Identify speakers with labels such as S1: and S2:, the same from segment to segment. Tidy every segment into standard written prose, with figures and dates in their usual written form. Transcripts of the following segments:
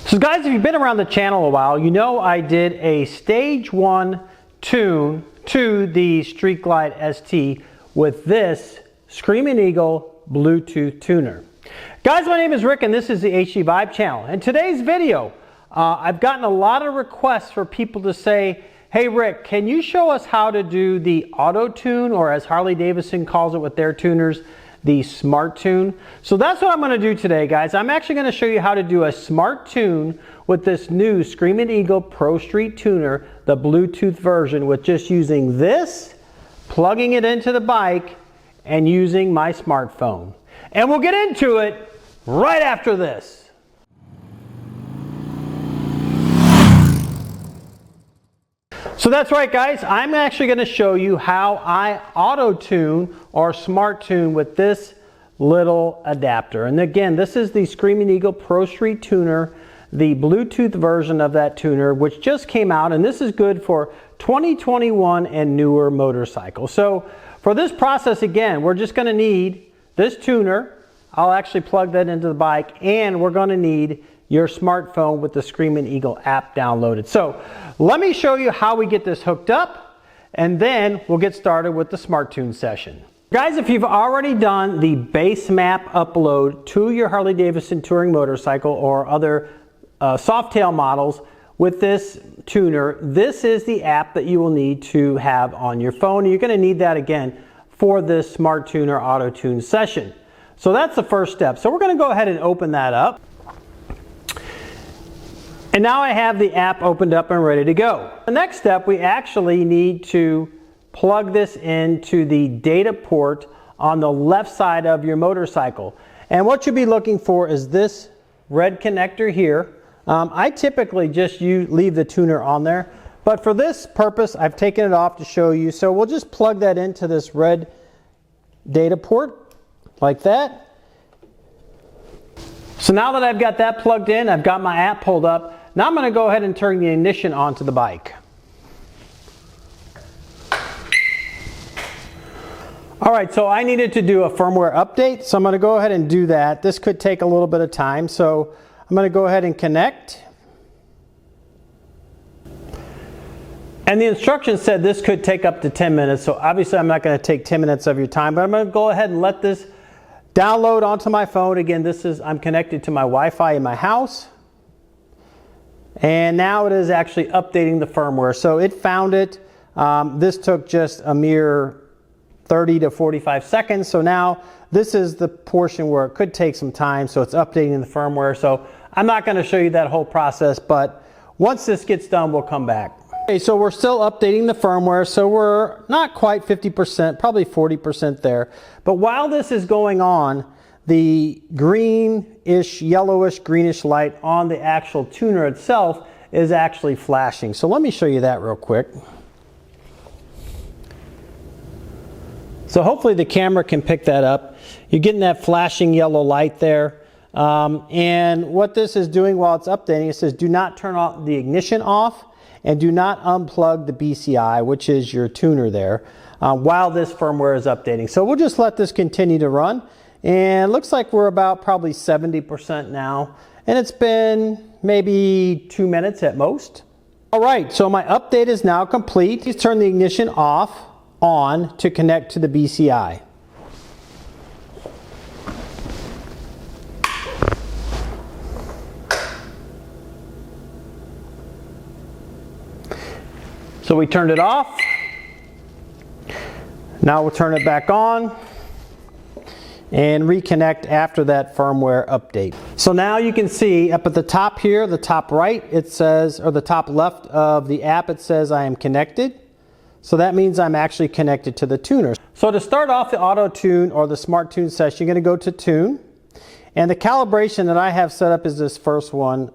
S1: So guys, if you've been around the channel a while, you know I did a stage 1 tune to the Street Glide ST with this Screamin Eagle Bluetooth tuner. Guys, my name is Rick and this is the HDVIBE channel. In today's video, I've gotten a lot of requests for people to say, hey Rick, can you show us how to do the auto tune, or as Harley Davidson calls it with their tuners, the smart tune? So that's what I'm going to do today, guys. I'm actually going to show you how to do a smart tune with this new Screamin Eagle Pro Street Tuner, the Bluetooth version, with just using this, plugging it into the bike, and using my smartphone. And we'll get into it right after this. So that's right, guys, I'm actually going to show you how I auto tune or smart tune with this little adapter. And again, this is the Screamin Eagle Pro Street Tuner, the Bluetooth version of that tuner, which just came out, and this is good for 2021 and newer motorcycles. So for this process, again, we're just going to need this tuner. I'll actually plug that into the bike, and we're going to need your smartphone with the Screamin Eagle app downloaded. So let me show you how we get this hooked up, and then we'll get started with the smart tune session. Guys, if you've already done the base map upload to your Harley Davidson touring motorcycle or other softail models with this tuner, this is the app that you will need to have on your phone. You're going to need that again for this smart tuner auto tune session. So that's the first step. So we're going to go ahead and open that up. And now I have the app opened up and ready to go. The next step, we actually need to plug this into the data port on the left side of your motorcycle. And what you'll be looking for is this red connector here. I typically just leave the tuner on there, but for this purpose, I've taken it off to show you. So we'll just plug that into this red data port like that. So now that I've got that plugged in, I've got my app pulled up. Now I'm going to go ahead and turn the ignition onto the bike. Alright, so I needed to do a firmware update, so I'm going to go ahead and do that. This could take a little bit of time, so I'm going to go ahead and connect. And the instructions said this could take up to 10 minutes, so obviously I'm not going to take 10 minutes of your time, but I'm going to go ahead and let this download onto my phone. Again, I'm connected to my Wi-Fi in my house. And now it is actually updating the firmware. So it found it. This took just a mere 30 to 45 seconds. So now this is the portion where it could take some time. So it's updating the firmware. So I'm not going to show you that whole process, but once this gets done, we'll come back. Okay, so we're still updating the firmware. So we're not quite 50%, probably 40% there. But while this is going on, the greenish, yellowish, greenish light on the actual tuner itself is actually flashing. So let me show you that real quick. So hopefully the camera can pick that up. You're getting that flashing yellow light there. And what this is doing while it's updating, it says do not turn off the ignition off and do not unplug the BCI, which is your tuner there, while this firmware is updating. So we'll just let this continue to run. And it looks like we're about probably 70% now. And it's been maybe 2 minutes at most. All right, so my update is now complete. Please turn the ignition on to connect to the BCI. So we turned it off. Now we'll turn it back on and reconnect after that firmware update. So now you can see up at the top here, the top right, it says, or the top left of the app, it says I am connected. So that means I'm actually connected to the tuner. So to start off the auto tune or the smart tune session, you're going to go to tune. And the calibration that I have set up is this first one,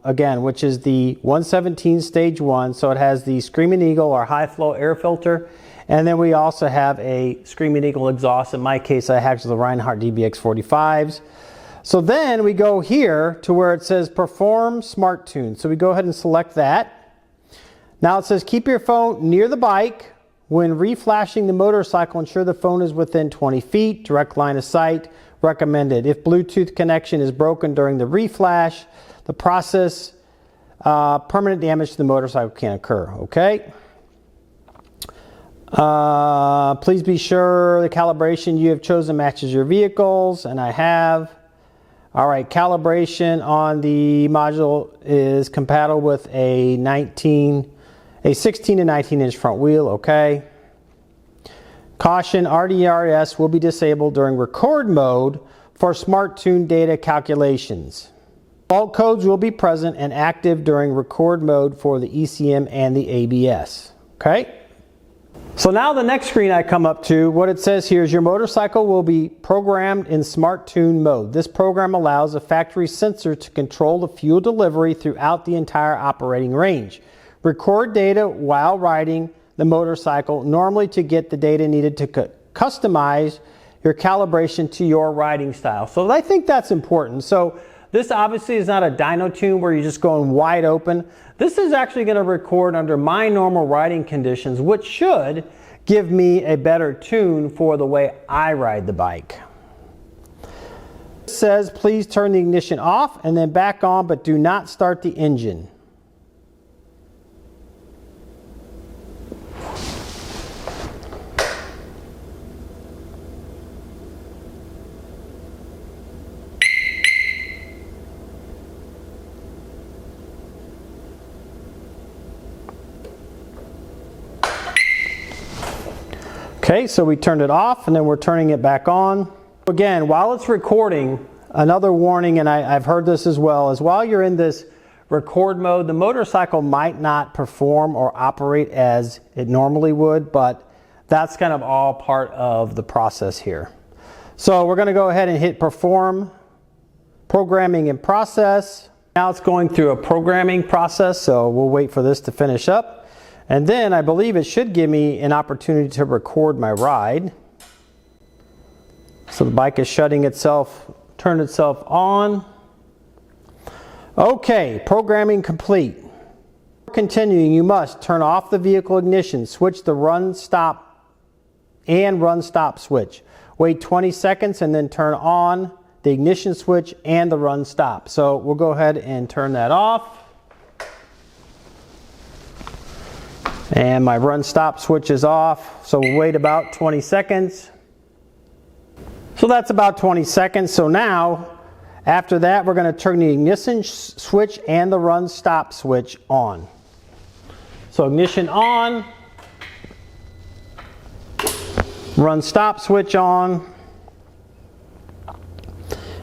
S1: again, which is the 117 stage 1. So it has the Screamin Eagle or high flow air filter. And then we also have a Screamin Eagle exhaust. In my case, I have the Reinhardt DBX 45s. So then we go here to where it says perform smart tune. So we go ahead and select that. Now it says keep your phone near the bike. When reflashing the motorcycle, ensure the phone is within 20 feet, direct line of sight. recommended. If Bluetooth connection is broken during the reflash, the process, permanent damage to the motorcycle can occur, okay? Please be sure the calibration you have chosen matches your vehicles, and I have. All right, calibration on the module is compatible with a 16 to 19 inch front wheel, okay? Caution, RDRS will be disabled during record mode for smart tune data calculations. Fault codes will be present and active during record mode for the ECM and the ABS, okay? So now the next screen I come up to, what it says here is your motorcycle will be programmed in smart tune mode. This program allows a factory sensor to control the fuel delivery throughout the entire operating range. Record data while riding the motorcycle, normally to get the data needed to customize your calibration to your riding style. So I think that's important. So this obviously is not a dyno tune where you're just going wide open. This is actually going to record under my normal riding conditions, which should give me a better tune for the way I ride the bike. It says please turn the ignition off and then back on, but do not start the engine. Okay, so we turned it off and then we're turning it back on. Again, while it's recording, another warning, and I've heard this as well, is while you're in this record mode, the motorcycle might not perform or operate as it normally would, but that's kind of all part of the process here. So we're going to go ahead and hit perform, programming in process. Now it's going through a programming process, so we'll wait for this to finish up. And then I believe it should give me an opportunity to record my ride. So the bike is shutting itself, turned itself on. Okay, programming complete. Continuing, you must turn off the vehicle ignition, switch the run stop and run stop switch. Wait 20 seconds and then turn on the ignition switch and the run stop. So we'll go ahead and turn that off. And my run stop switch is off, so we'll wait about 20 seconds. So that's about 20 seconds. So now, after that, we're going to turn the ignition switch and the run stop switch on. So ignition on, run stop switch on,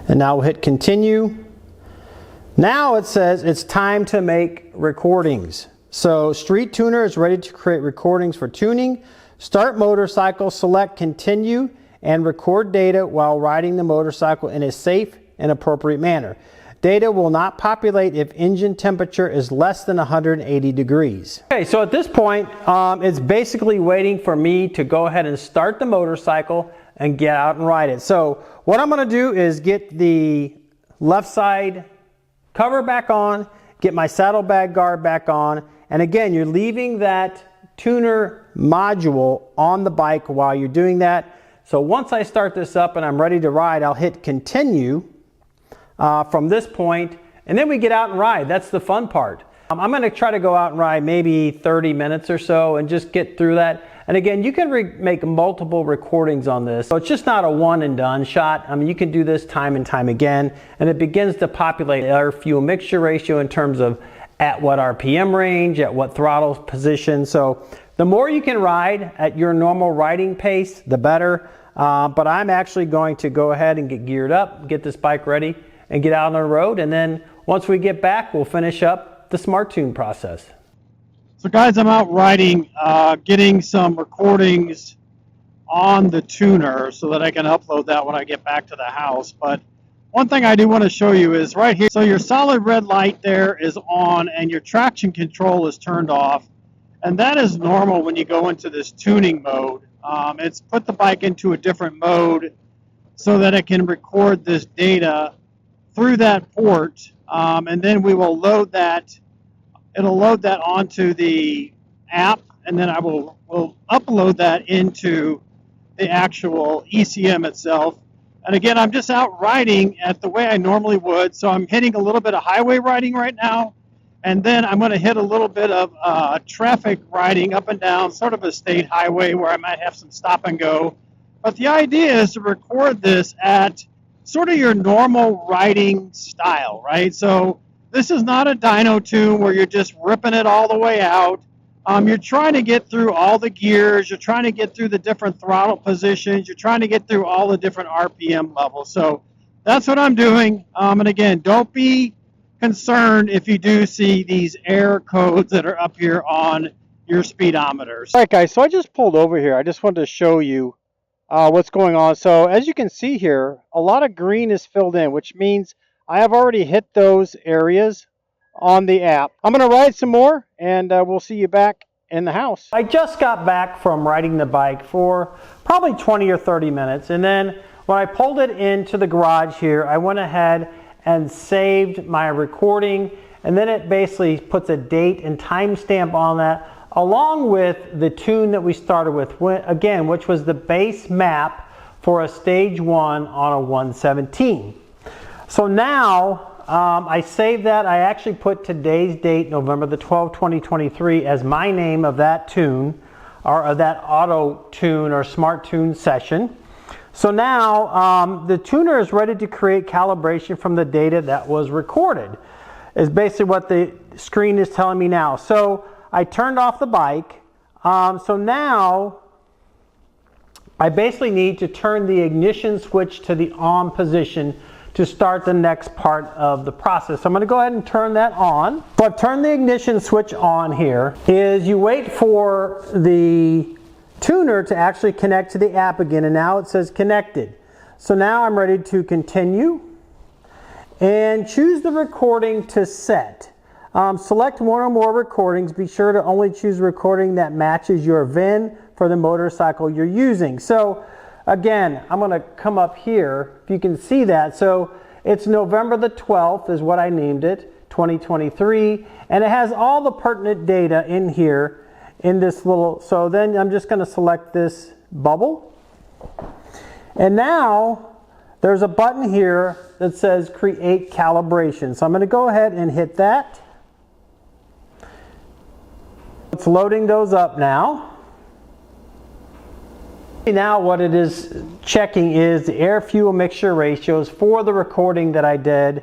S1: and now we'll hit continue. Now it says it's time to make recordings. So Street Tuner is ready to create recordings for tuning. Start motorcycle, select continue, and record data while riding the motorcycle in a safe and appropriate manner. Data will not populate if engine temperature is less than 180 degrees. Okay, so at this point, it's basically waiting for me to go ahead and start the motorcycle and get out and ride it. So what I'm going to do is get the left side cover back on, get my saddlebag guard back on, and again, you're leaving that tuner module on the bike while you're doing that. So once I start this up and I'm ready to ride, I'll hit continue from this point, and then we get out and ride. That's the fun part. I'm going to try to go out and ride maybe 30 minutes or so and just get through that. And again, you can make multiple recordings on this. So it's just not a one and done shot. I mean, you can do this time and time again, and it begins to populate our fuel mixture ratio in terms of at what RPM range, at what throttle position. So the more you can ride at your normal riding pace, the better. But I'm actually going to go ahead and get geared up, get this bike ready, and get out on the road. And then once we get back, we'll finish up the Smart Tune process.
S2: So guys, I'm out riding, getting some recordings on the tuner so that I can upload that when I get back to the house. But one thing I do want to show you is right here. So your solid red light there is on and your traction control is turned off. And that is normal when you go into this tuning mode. It's put the bike into a different mode so that it can record this data through that port. And then we will load that. It'll load that onto the app, and then we'll upload that into the actual ECM itself. And again, I'm just out riding at the way I normally would. So I'm hitting a little bit of highway riding right now. And then I'm going to hit a little bit of traffic riding up and down, sort of a state highway where I might have some stop and go. But the idea is to record this at sort of your normal riding style, right? So this is not a dyno tune where you're just ripping it all the way out. You're trying to get through all the gears. You're trying to get through the different throttle positions. You're trying to get through all the different RPM levels. So that's what I'm doing. And again, don't be concerned if you do see these error codes that are up here on your speedometers. All right, guys, so I just pulled over here. I just wanted to show you what's going on. So as you can see here, a lot of green is filled in, which means I have already hit those areas on the app. I'm going to ride some more, and we'll see you back in the house.
S1: I just got back from riding the bike for probably 20 or 30 minutes, and then when I pulled it into the garage here, I went ahead and saved my recording, and then it basically puts a date and timestamp on that, along with the tune that we started with, again, which was the base map for a stage 1 on a 117. So now I saved that. I actually put today's date, November the 12th, 2023, as my name of that tune, or that auto tune or smart tune session. So now the tuner is ready to create calibration from the data that was recorded, is basically what the screen is telling me now. So I turned off the bike. So now I basically need to turn the ignition switch to the on position to start the next part of the process. So I'm going to go ahead and turn that on. So I've turned the ignition switch on here. Is you wait for the tuner to actually connect to the app again, and now it says connected. So now I'm ready to continue and choose the recording to set. Select one or more recordings. Be sure to only choose recording that matches your VIN for the motorcycle you're using. So again, I'm going to come up here, if you can see that. So it's November the 12th is what I named it, 2023, and it has all the pertinent data in here in this little, so then I'm just going to select this bubble. And now there's a button here that says create calibration. So I'm going to go ahead and hit that. It's loading those up now. Now what it is checking is the air-fuel mixture ratios for the recording that I did,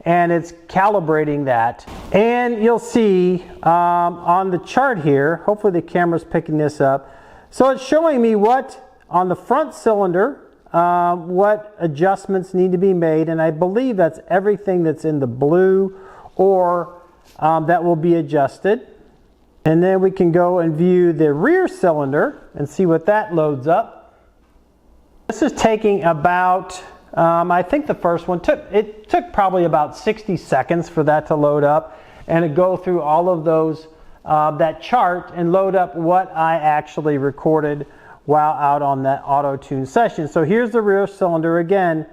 S1: and it's calibrating that. And you'll see on the chart here, hopefully the camera's picking this up, so it's showing me what on the front cylinder, what adjustments need to be made, and I believe that's everything that's in the blue or that will be adjusted. And then we can go and view the rear cylinder and see what that loads up. This is taking about, I think the first one took probably about 60 seconds for that to load up and to go through all of those, that chart and load up what I actually recorded while out on that auto tune session. So here's the rear cylinder again.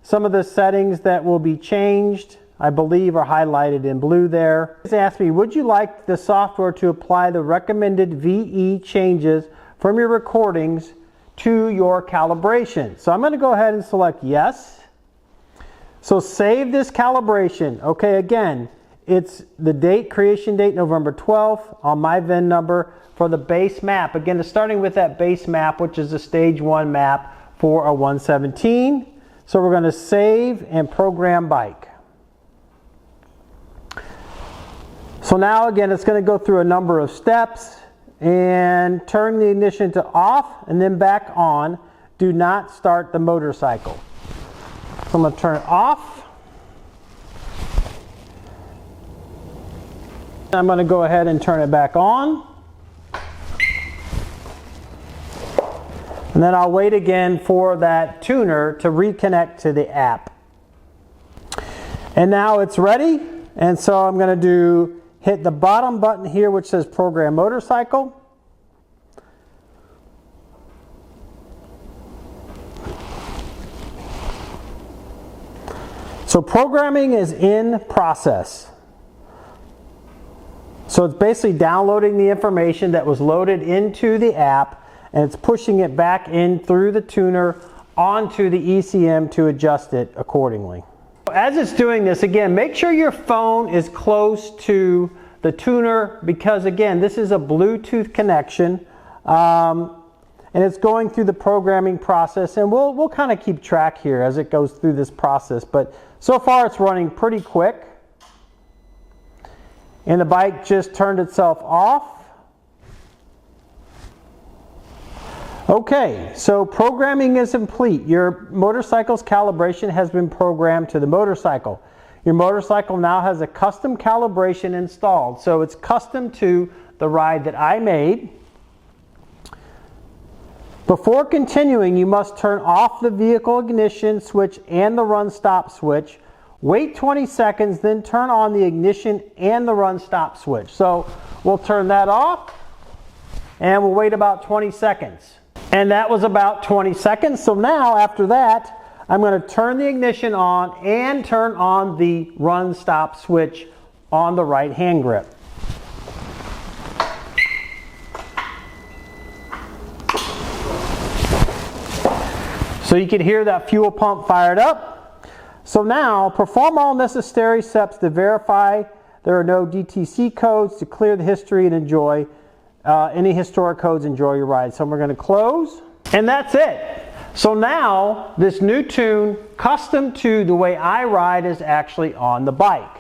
S1: Some of the settings that will be changed, I believe, are highlighted in blue there. It's asked me, would you like the software to apply the recommended VE changes from your recordings to your calibration? So I'm going to go ahead and select yes. So save this calibration. Okay, again, it's the date, creation date, November 12th on my VIN number for the base map. Again, it's starting with that base map, which is a stage 1 map for a 117. So we're going to save and program bike. So now again, it's going to go through a number of steps and turn the ignition to off and then back on. Do not start the motorcycle. So I'm going to turn it off. I'm going to go ahead and turn it back on. And then I'll wait again for that tuner to reconnect to the app. And now it's ready. And so I'm going to hit the bottom button here which says program motorcycle. So programming is in process. So it's basically downloading the information that was loaded into the app and it's pushing it back in through the tuner onto the ECM to adjust it accordingly. As it's doing this, again, make sure your phone is close to the tuner, because again, this is a Bluetooth connection, and it's going through the programming process, and we'll kind of keep track here as it goes through this process. But so far it's running pretty quick, and the bike just turned itself off. Okay, so programming is complete. Your motorcycle's calibration has been programmed to the motorcycle. Your motorcycle now has a custom calibration installed, so it's custom to the ride that I made. Before continuing, you must turn off the vehicle ignition switch and the run stop switch. Wait 20 seconds, then turn on the ignition and the run stop switch. So we'll turn that off and we'll wait about 20 seconds. And that was about 20 seconds. So now after that, I'm going to turn the ignition on and turn on the run stop switch on the right hand grip. So you can hear that fuel pump fired up. So now perform all necessary steps to verify there are no DTC codes, to clear the history and enjoy any historic codes, enjoy your ride. So we're going to close, and that's it. So now this new tune, custom to the way I ride, is actually on the bike.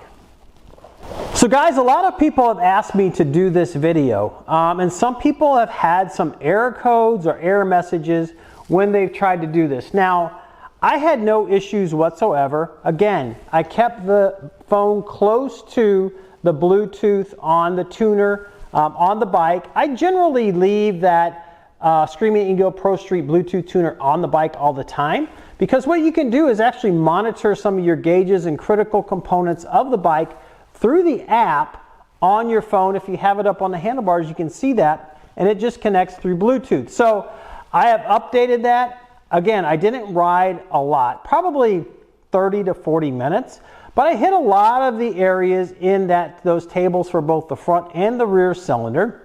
S1: So guys, a lot of people have asked me to do this video, and some people have had some error codes or error messages when they've tried to do this. Now, I had no issues whatsoever. Again, I kept the phone close to the Bluetooth on the tuner, on the bike. I generally leave that Screamin Eagle Pro Street Bluetooth tuner on the bike all the time, because what you can do is actually monitor some of your gauges and critical components of the bike through the app on your phone. If you have it up on the handlebars, you can see that, and it just connects through Bluetooth. So I have updated that. Again, I didn't ride a lot, probably 30 to 40 minutes, but I hit a lot of the areas in those tables for both the front and the rear cylinder.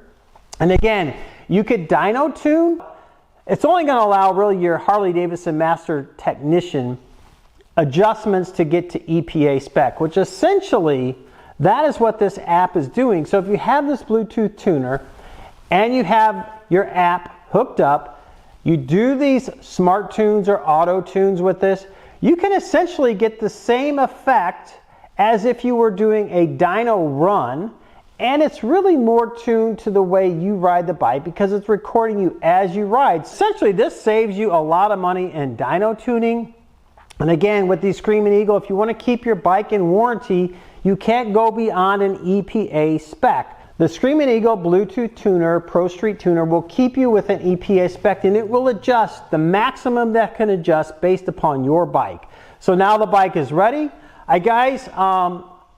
S1: And again, you could dyno tune. It's only going to allow really your Harley Davidson Master Technician adjustments to get to EPA spec, which essentially that is what this app is doing. So if you have this Bluetooth tuner and you have your app hooked up, you do these smart tunes or auto tunes with this, you can essentially get the same effect as if you were doing a dyno run, and it's really more tuned to the way you ride the bike because it's recording you as you ride. Essentially, this saves you a lot of money in dyno tuning. And again, with these Screamin Eagle, if you want to keep your bike in warranty, you can't go beyond an EPA spec. The Screamin Eagle Bluetooth Tuner, Pro Street Tuner, will keep you with an EPA spec, and it will adjust the maximum that can adjust based upon your bike. So now the bike is ready. Guys,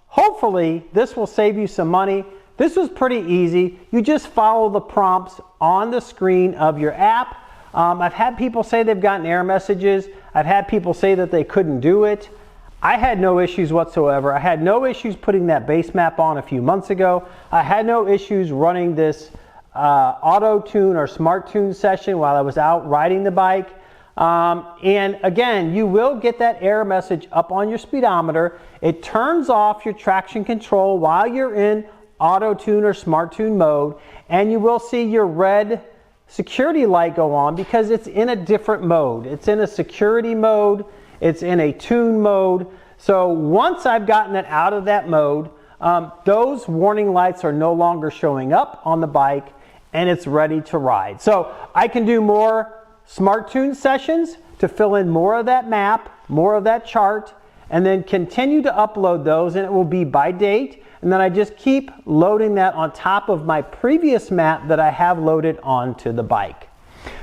S1: hopefully this will save you some money. This was pretty easy. You just follow the prompts on the screen of your app. I've had people say they've gotten error messages. I've had people say that they couldn't do it. I had no issues whatsoever. I had no issues putting that base map on a few months ago. I had no issues running this auto tune or smart tune session while I was out riding the bike. And again, you will get that error message up on your speedometer. It turns off your traction control while you're in auto tune or smart tune mode, and you will see your red security light go on because it's in a different mode. It's in a security mode. It's in a tune mode. So once I've gotten it out of that mode, those warning lights are no longer showing up on the bike, and it's ready to ride. So I can do more smart tune sessions to fill in more of that map, more of that chart, and then continue to upload those, and it will be by date. And then I just keep loading that on top of my previous map that I have loaded onto the bike.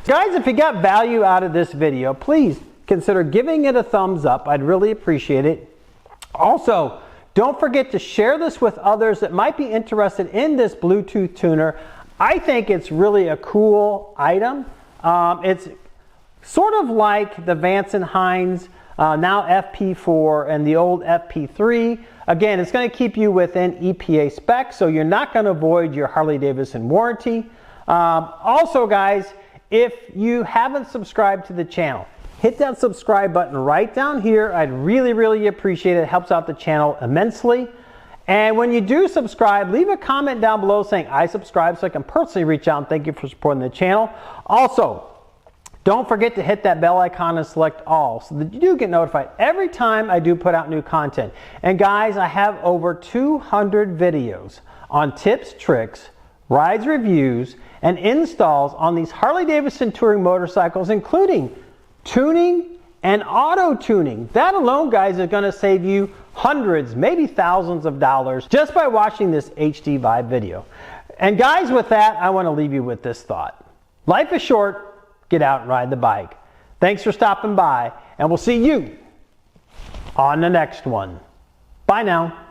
S1: Guys, if you got value out of this video, please consider giving it a thumbs up. I'd really appreciate it. Also, don't forget to share this with others that might be interested in this Bluetooth tuner. I think it's really a cool item. It's sort of like the Vance and Hines now FP4 and the old FP3. Again, it's going to keep you within EPA specs, so you're not going to void your Harley Davidson warranty. Also, guys, if you haven't subscribed to the channel, hit that subscribe button right down here. I'd really appreciate it. It helps out the channel immensely. And when you do subscribe, leave a comment down below saying I subscribe so I can personally reach out and thank you for supporting the channel. Also, don't forget to hit that bell icon and select all so that you do get notified every time I do put out new content. And guys, I have over 200 videos on tips, tricks, rides, reviews, and installs on these Harley Davidson touring motorcycles, including tuning and auto tuning. That alone, guys, is going to save you hundreds, maybe thousands of dollars just by watching this HDVIBE video. And guys, with that, I want to leave you with this thought. Life is short. Get out and ride the bike. Thanks for stopping by, and we'll see you on the next one. Bye now.